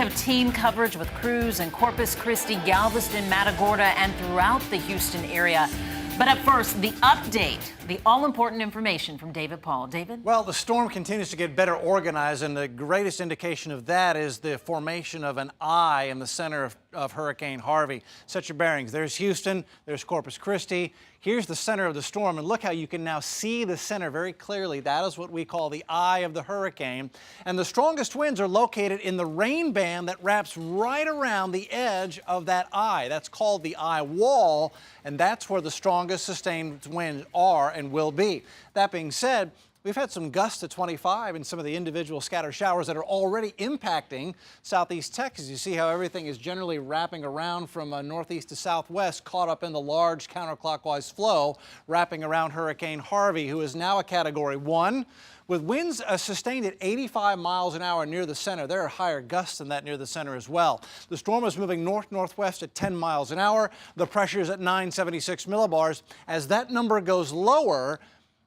Have team coverage with crews in Corpus Christi, Galveston, Matagorda, and throughout the Houston area. But up first, the update, the all-important information from David Paul. David? Well, the storm continues to get better organized, and the greatest indication of that is the formation of an eye in the center of Hurricane Harvey. Set your bearings. There's Houston, there's Corpus Christi. Here's the center of the storm, and look how you can now see the center very clearly. That is what we call the eye of the hurricane. And the strongest winds are located in the rain band that wraps right around the edge of that eye. That's called the eye wall, and that's where the strongest sustained winds are and will be. That being said, we've had some gusts to 25 and some of the individual scattered showers that are already impacting southeast Texas. You see how everything is generally wrapping around from northeast to southwest, caught up in the large counterclockwise flow, wrapping around Hurricane Harvey, who is now a Category 1. With winds sustained at 85 miles an hour near the center. There are higher gusts than that near the center as well. The storm is moving north-northwest at 10 miles an hour. The pressure is at 976 millibars. As that number goes lower,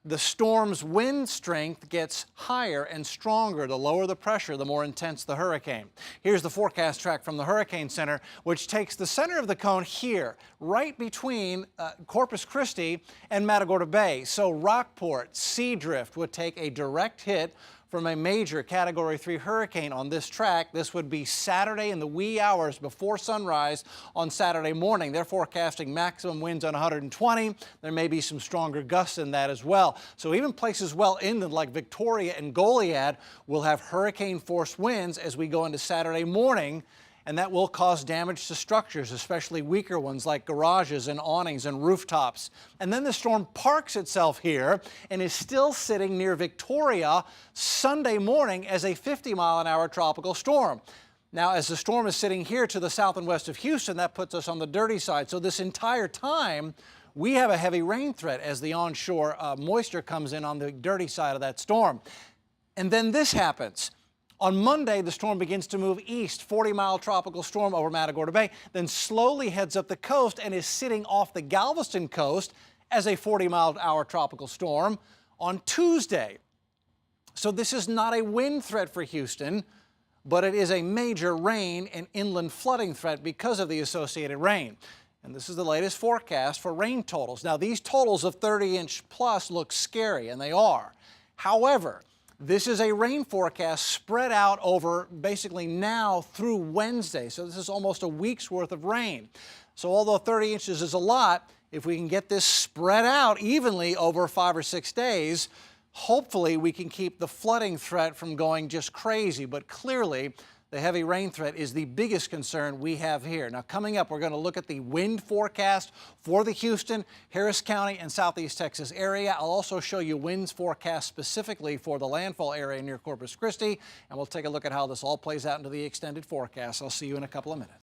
the storm's wind strength gets higher and stronger. The lower the pressure, the more intense the hurricane. Here's the forecast track from the Hurricane Center, which takes the center of the cone here, right between Corpus Christi and Matagorda Bay. So Rockport, Seadrift would take a direct hit from a major Category 3 hurricane on this track. This would be Saturday in the wee hours before sunrise on Saturday morning. They're forecasting maximum winds on 120. There may be some stronger gusts in that as well. So even places well inland like Victoria and Goliad will have hurricane force winds as we go into Saturday morning. And that will cause damage to structures, especially weaker ones like garages and awnings and rooftops. And then the storm parks itself here and is still sitting near Victoria Sunday morning as a 50-mile-an-hour tropical storm. Now, as the storm is sitting here to the south and west of Houston, that puts us on the dirty side. So this entire time, we have a heavy rain threat as the onshore moisture comes in on the dirty side of that storm. And then this happens. On Monday, the storm begins to move east, 40-mile tropical storm over Matagorda Bay, then slowly heads up the coast and is sitting off the Galveston coast as a 40-mile-an-hour tropical storm on Tuesday. So this is not a wind threat for Houston, but it is a major rain and inland flooding threat because of the associated rain. And this is the latest forecast for rain totals. Now, these totals of 30-inch plus look scary, and they are. However, this is a rain forecast spread out over basically now through Wednesday. So this is almost a week's worth of rain. So although 30 inches is a lot, if we can get this spread out evenly over 5 or 6 days, hopefully we can keep the flooding threat from going just crazy. But clearly, the heavy rain threat is the biggest concern we have here. Now, coming up, we're going to look at the wind forecast for the Houston, Harris County, and Southeast Texas area. I'll also show you winds forecast specifically for the landfall area near Corpus Christi, and we'll take a look at how this all plays out into the extended forecast. I'll see you in a couple of minutes.